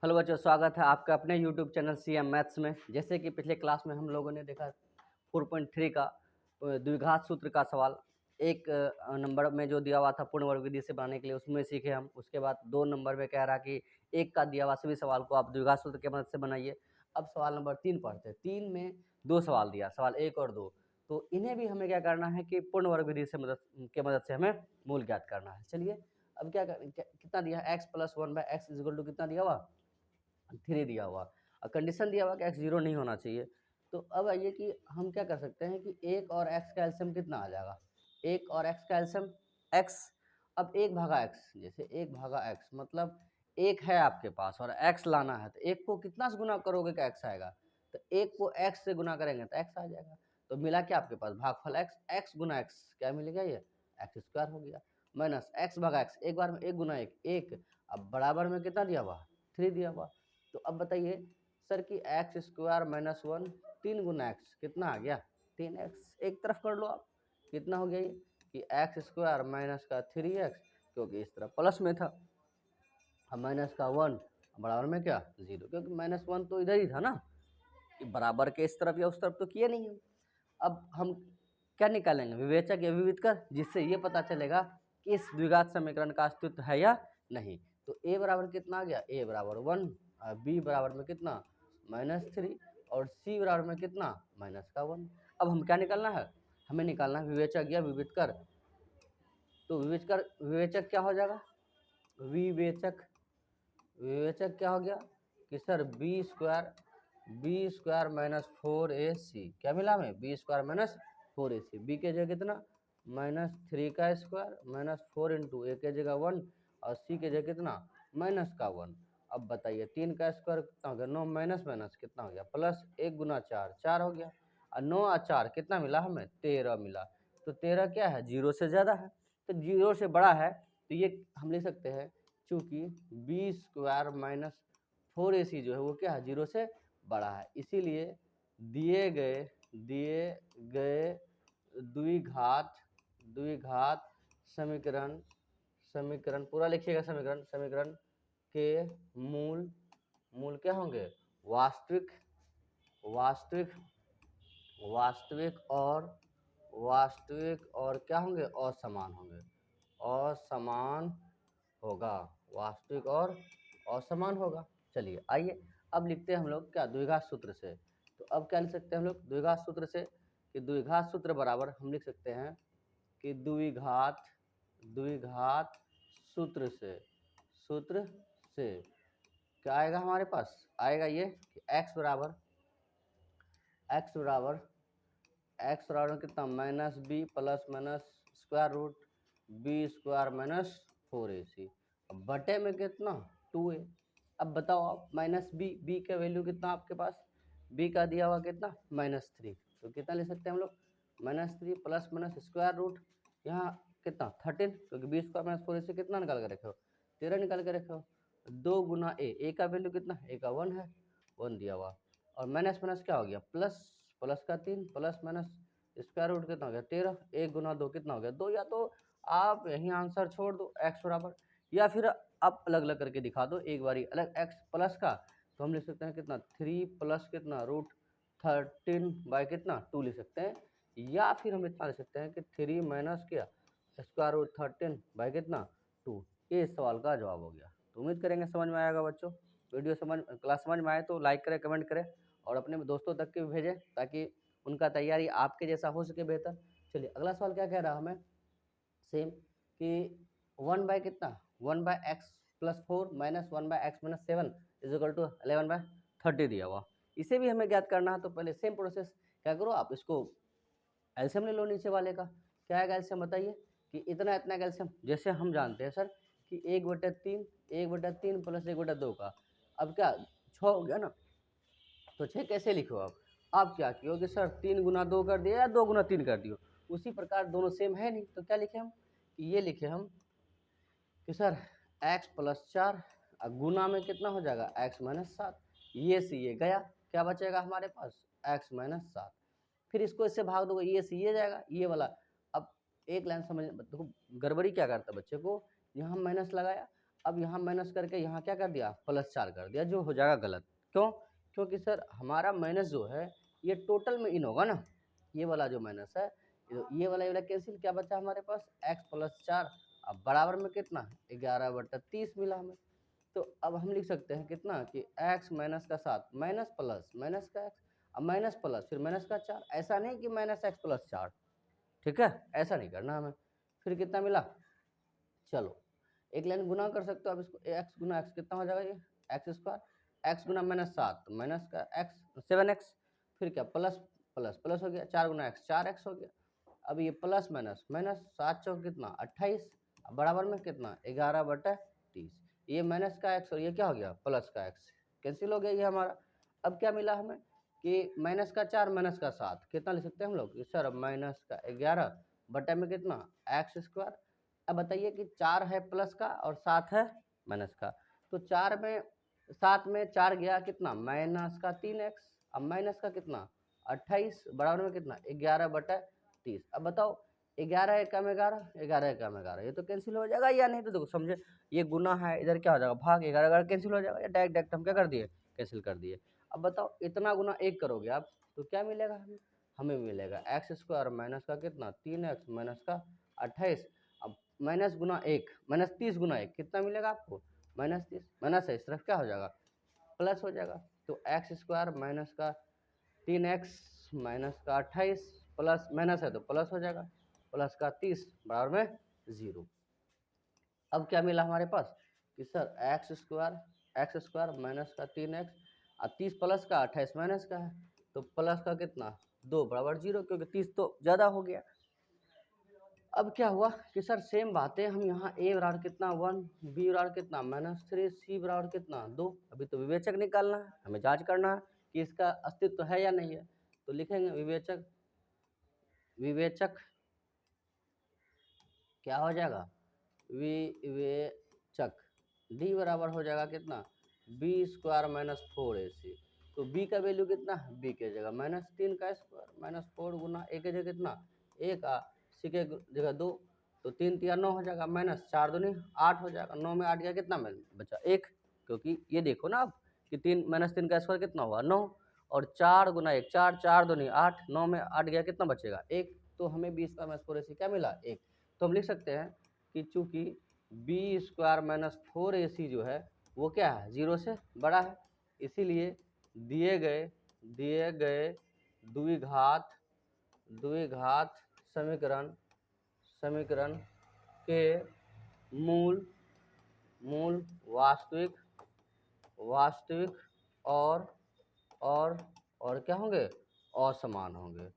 Hello बच्चों, स्वागत है आपका अपने यूट्यूब चैनल सीएम मैथ्स में। जैसे कि पिछले क्लास में हम लोगों ने देखा 4.3 का द्विघात सूत्र का सवाल एक नंबर में जो दिया हुआ था पूर्ण वर्ग विधि से बनाने के लिए, उसमें सीखे हम। उसके बाद 2 नंबर में कह रहा कि एक का दिया हुआ सभी सवाल को आप द्विघात सूत्र की मदद से बनाइए। अब सवाल नंबर 3 पढ़ते हैं। 3 में 2 सवाल दिया, सवाल 1 और 2, तो इन्हें भी हमें क्या करना है कि पूर्ण वर्ग विधि से मदद से हमें मूल ज्ञात करना है। चलिए अब कितना दिया, x plus 1/x is equal to कितना दिया हुआ, 3 दिया हुआ, और कंडीशन दिया हुआ कि x 0 नहीं होना चाहिए। तो अब आइए कि हम क्या कर सकते हैं कि 1 और x का एलसीएम कितना आ जाएगा। 1 और x का एलसीएम x। अब 1/x, जैसे 1/x मतलब 1 है आपके पास और x लाना है, तो 1 को कितना से गुना करोगे कि x आएगा, तो 1 को x से गुना करेंगे तो x आ जाएगा। तो मिला क्या आपके पास, भागफल x गुना x क्या मिलेगा, ये x स्क्वायर हो गया, माइनस x/x, एक बार में 1 गुना 1 1, अब बराबर में कितना दिया हुआ, 3 दिया हुआ। तो अब बताइए सर कि एक्स स्क्वायर माइनस 1 3 गुना एक्स कितना आ गया, 3x। एक तरफ कर लो आप, कितना हो गया ये कि एक्स स्क्वायर माइनस का 3x, क्योंकि इस तरफ प्लस में था, अब माइनस का 1 बराबर में क्या 0, क्योंकि -1 तो इधर ही था ना, बराबर के इस तरफ या उस तरफ तो किए नहीं है। अब हम क्या निकालेंगे, विवेचक या विविधकर, जिससे ये पता चलेगा कि इस द्विघात समीकरण का अस्तित्व है या नहीं। तो a बराबर कितना आ गया, a बराबर 1, b बराबर में कितना -3, और c बराबर में कितना -1। अब हम क्या निकालना है, हमें निकालना है विवेचक या विविधकर। तो विवेचक क्या हो जाएगा, विवेचक विवेचक क्या हो गया कि sir B square minus 4ac, क्या मिला हमें, B square minus 4ac, B के जगह कितना -3 का स्क्वायर माइनस 4 इंटू ए के जगह 1, और सी के जगह कितना -1। अब बताइए 3 का स्क्वायर कितना हो गया, 9 माइनस माइनस कितना हो गया प्लस, 1 गुना 4 4 हो गया, और 9 और 4 कितना मिला हमें 13 मिला। तो 13 क्या है, 0 से ज़्यादा है, तो 0 से बड़ा है, तो ये हम लिख सकते हैं चूँकि बी स्क्वायर माइनस 4ac जो है वो क्या है, 0 से बड़ा है। इसीलिए दिए गए द्विघात समीकरण पूरा लिखिएगा, समीकरण के मूल क्या होंगे, वास्तविक और क्या होंगे, असमान होंगे, असमान होगा, वास्तविक और असमान होगा। चलिए आइए अब लिखते हैं हम लोग क्या, द्विघात सूत्र से। तो अब क्या लिख सकते हैं हम लोग द्विघात सूत्र से, कि द्विघात सूत्र बराबर हम लिख सकते हैं कि द्विघात सूत्र से क्या आएगा हमारे पास, आएगा ये कि x बराबर कितना -b plus minus square root B square minus 4ac, अब बटे में कितना 2a। अब बताओ आप -b का वैल्यू कितना आपके पास, b का दिया हुआ कितना -3, तो कितना ले सकते हैं हम लोग -3 प्लस माइनस स्क्वायर रूट, यहाँ कितना 13, क्योंकि बी स्क्वायर माइनस 4ac कितना निकाल के रखे हो, 13 निकाल के रखे हो, 2 गुना a का वैल्यू कितना, a का 1 है, 1 दिया हुआ, और माइनस माइनस क्या हो गया प्लस का 3 प्लस माइनस स्क्वायर रूट कितना हो गया 13, 1 गुना 2 कितना हो गया 2, या तो आप यहीं आंसर छोड़ दो x बराबर, या फिर आप अलग अलग करके दिखा दो एक बारी अलग x प्लस का, तो हम लिख सकते हैं कितना 3 प्लस कितना रूट 13 बाय कितना 2 लिख सकते हैं, या फिर हम इतना लिख सकते हैं कि 3 माइनस क्या स्क्वायर रूट 13 बाय कितना 2। ये इस सवाल का जवाब हो गया। तो उम्मीद करेंगे समझ में आएगा बच्चों, क्लास समझ में आए तो लाइक करें, कमेंट करें, और अपने दोस्तों तक के भी भेजें, ताकि उनका तैयारी आपके जैसा हो सके बेहतर। चलिए अगला सवाल क्या कह रहा हमें, सेम कि 1 बाय कितना 1/x plus 4 minus 1/x minus 7 is equal to 11/30 दिया हुआ। इसे भी हमें ज्ञात करना है, तो पहले सेम प्रोसेस क्या करो, आप इसको एल्शियम ले लो नीचे वाले का। क्या है एल्शियम बताइए, कि इतना इतना एल्शियम, जैसे हम जानते हैं सर कि 1/3 प्लस 1/2 का, अब क्या 6 हो गया ना, तो 6 कैसे लिखो आप क्या किए कि सर 3 गुना 2 कर दिया या 2 गुना 3 कर दियो, उसी प्रकार दोनों सेम है नहीं, तो क्या लिखे हम कि ये लिखे हम कि सर x प्लस 4 गुना में कितना हो जाएगा x माइनस 7, ये से ये गया, क्या बचेगा हमारे पास x माइनस 7, फिर इसको इससे भाग दोगे ये से ये जाएगा ये वाला। अब एक लाइन समझ देखो, गड़बड़ी क्या करता है बच्चे को, यहाँ माइनस लगाया, अब यहाँ माइनस करके यहाँ क्या कर दिया, +4 कर दिया, जो हो जाएगा गलत। क्यों? क्योंकि सर हमारा माइनस जो है ये टोटल में इन होगा ना, ये वाला जो माइनस है ये वाला कैंसिल, क्या बचा हमारे पास x + 4, अब बराबर में कितना 11/30 मिला हमें। तो अब हम लिख सकते हैं कितना कि x माइनस का 7 माइनस प्लस माइनस का x, अब माइनस प्लस फिर माइनस का 4, ऐसा नहीं कि माइनस x + 4, ठीक है, ऐसा नहीं करना हमें। फिर कितना मिला, चलो एक लाइन गुना कर सकते हो अब इसको, x गुना x कितना हो जाएगा, ये x², x गुना -7 माइनस का x 7x, फिर क्या प्लस प्लस प्लस हो गया, 4 गुना x 4x हो गया। अब ये प्लस माइनस माइनस 7 चौक कितना 28, बराबर में कितना 11/30, ये माइनस का x और ये क्या हो गया प्लस का x, कैंसिल हो गया ये हमारा। अब क्या मिला हमें कि माइनस का 4 माइनस का 7 कितना लिख सकते हैं हम लोग, सर माइनस का 11 बटे में कितना x²। अब बताइए कि 4 है प्लस का और 7 है माइनस का, तो 4 में 7 में 4 गया कितना माइनस का 3x, अब माइनस का कितना 28 बराबर में कितना 11/30। अब बताओ 11 एकम 11, 11 एकम 11, ये तो कैंसिल हो जाएगा या नहीं, तो देखो समझे ये गुना है, इधर क्या हो जाएगा भाग, 11 कैंसिल हो जाएगा, या डायरेक्ट हम क्या कर दिए कैंसिल कर दिए। अब बताओ इतना गुना 1 करोगे आप तो क्या मिलेगा हमें, हमें मिलेगा x² माइनस का कितना 3x माइनस का 28, अब माइनस गुना 1 माइनस 30 गुना 1 कितना मिलेगा आपको -30, माइनस है इस तरफ क्या हो जाएगा प्लस हो जाएगा, तो x² माइनस का 3x माइनस का 28 प्लस माइनस है तो प्लस हो जाएगा, प्लस का 30 बराबर में 0। अब क्या मिला हमारे पास कि सर x² माइनस का 3x और 30 प्लस का 28 माइनस का है, तो प्लस का कितना 2 बराबर 0, क्योंकि 30 तो ज़्यादा हो गया। अब क्या हुआ कि सर सेम बातें हम यहाँ a बराबर कितना 1, b बराबर कितना -3, c बराबर कितना 2, अभी तो विवेचक निकालना है, हमें जांच करना है कि इसका अस्तित्व है या नहीं है। तो लिखेंगे विवेचक, विवेचक क्या हो जाएगा विवेचक d बराबर हो जाएगा कितना b² -4ac, तो b का वैल्यू कितना b के जगह -3 का स्क्वायर -4 गुना a के जगह कितना 1 c के जगह 2, तो 3 × 9 हो जाएगा, -4 दूनी 8 हो जाएगा, 9 में 8 गया कितना बचा 1, क्योंकि ये देखो ना आप कि 3 -3 का स्क्वायर कितना हुआ 9, और 4 गुना 1 4, 4 दूनी 8, 9 में 8 गया कितना बचेगा 1, तो हमें b² -4ac क्या मिला 1। तो हम लिख सकते हैं कि चूंकि b² -4ac जो है वो क्या है 0 से बड़ा है, इसीलिए दिए गए द्विघात समीकरण के मूल वास्तविक और क्या होंगे असमान होंगे,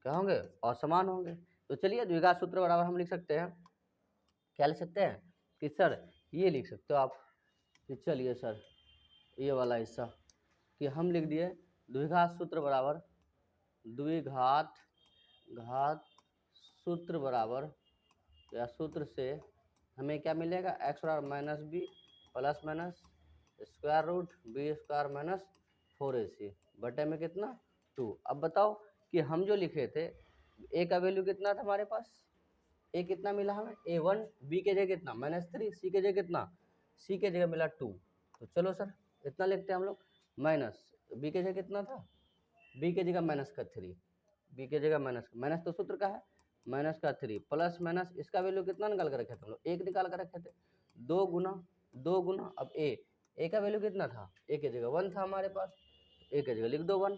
क्या होंगे असमान होंगे। तो चलिए द्विघात सूत्र बराबर हम लिख सकते हैं, क्या लिख सकते हैं कि सर ये लिख सकते हो आप कि चलिए सर ये वाला हिस्सा कि हम लिख दिए द्विघात सूत्र बराबर या सूत्र से हमें क्या मिलेगा x² -b plus minus square root b² -4ac बटे में कितना 2। अब बताओ कि हम जो लिखे थे a का वैल्यू कितना था हमारे पास, a कितना मिला हमें a1, b के जगह कितना -3, c के जगह कितना c के जगह मिला 2, तो चलो सर इतना लिखते हैं हम लोग, माइनस b के जगह कितना था b के जगह -3, b के जगह माइनस तो सूत्र का है -3 प्लस माइनस इसका वैल्यू कितना निकाल कर रखे थे हम लोग 1 निकाल कर रखे थे, 2 गुना अब a का वैल्यू कितना था a के जगह 1 था हमारे पास, a के जगह लिख दो 1,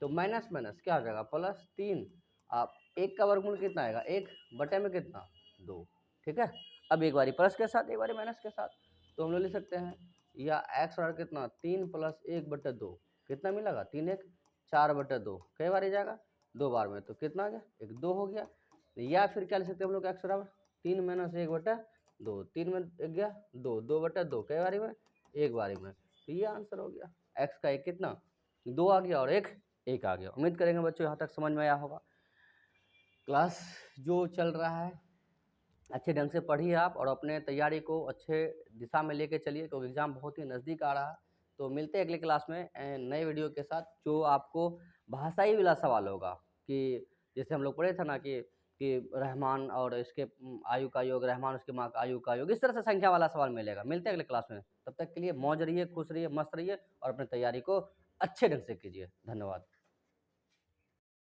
तो माइनस माइनस क्या हो जाएगा +3, अब 1 का वर्गमूल कितना आएगा 1 बटे में कितना 2, ठीक है। अब एक बारी प्लस के साथ एक बारी माइनस के साथ, तो हम लोग लिख सकते हैं या x² कितना 3 + 1/2 कितना मिलेगा 3 1 4/2, कई बार जाएगा 2 बार में, तो कितना आ गया 1 2 हो गया। या फिर क्या लिख सकते हैं हम लोग x बराबर 3 - 1/2, 3 में 1 गया 2 2/2 कई बारी में 1 बारी में, तो ये आंसर हो गया x का 1 कितना 2 आ गया और 1 1 आ गया। उम्मीद करेंगे बच्चों यहाँ तक समझ में आया होगा। क्लास जो चल रहा है अच्छे ढंग से पढ़िए आप और अपने तैयारी को अच्छे दिशा में लेके चलिए, क्योंकि एग्ज़ाम बहुत ही नज़दीक आ रहा है। तो मिलते हैं अगले क्लास में नए वीडियो के साथ, जो आपको भाषाई वाला सवाल होगा कि जैसे हम लोग पढ़े थे ना कि कि रहमान और इसके आयु का योग, रहमान उसकी माँ का आयु का योग, इस तरह से संख्या वाला सवाल मिलेगा। मिलते हैं अगले क्लास में, तब तक के लिए मौज रहिए, खुश रहिए, मस्त रहिए और अपनी तैयारी को अच्छे ढंग से कीजिए। धन्यवाद।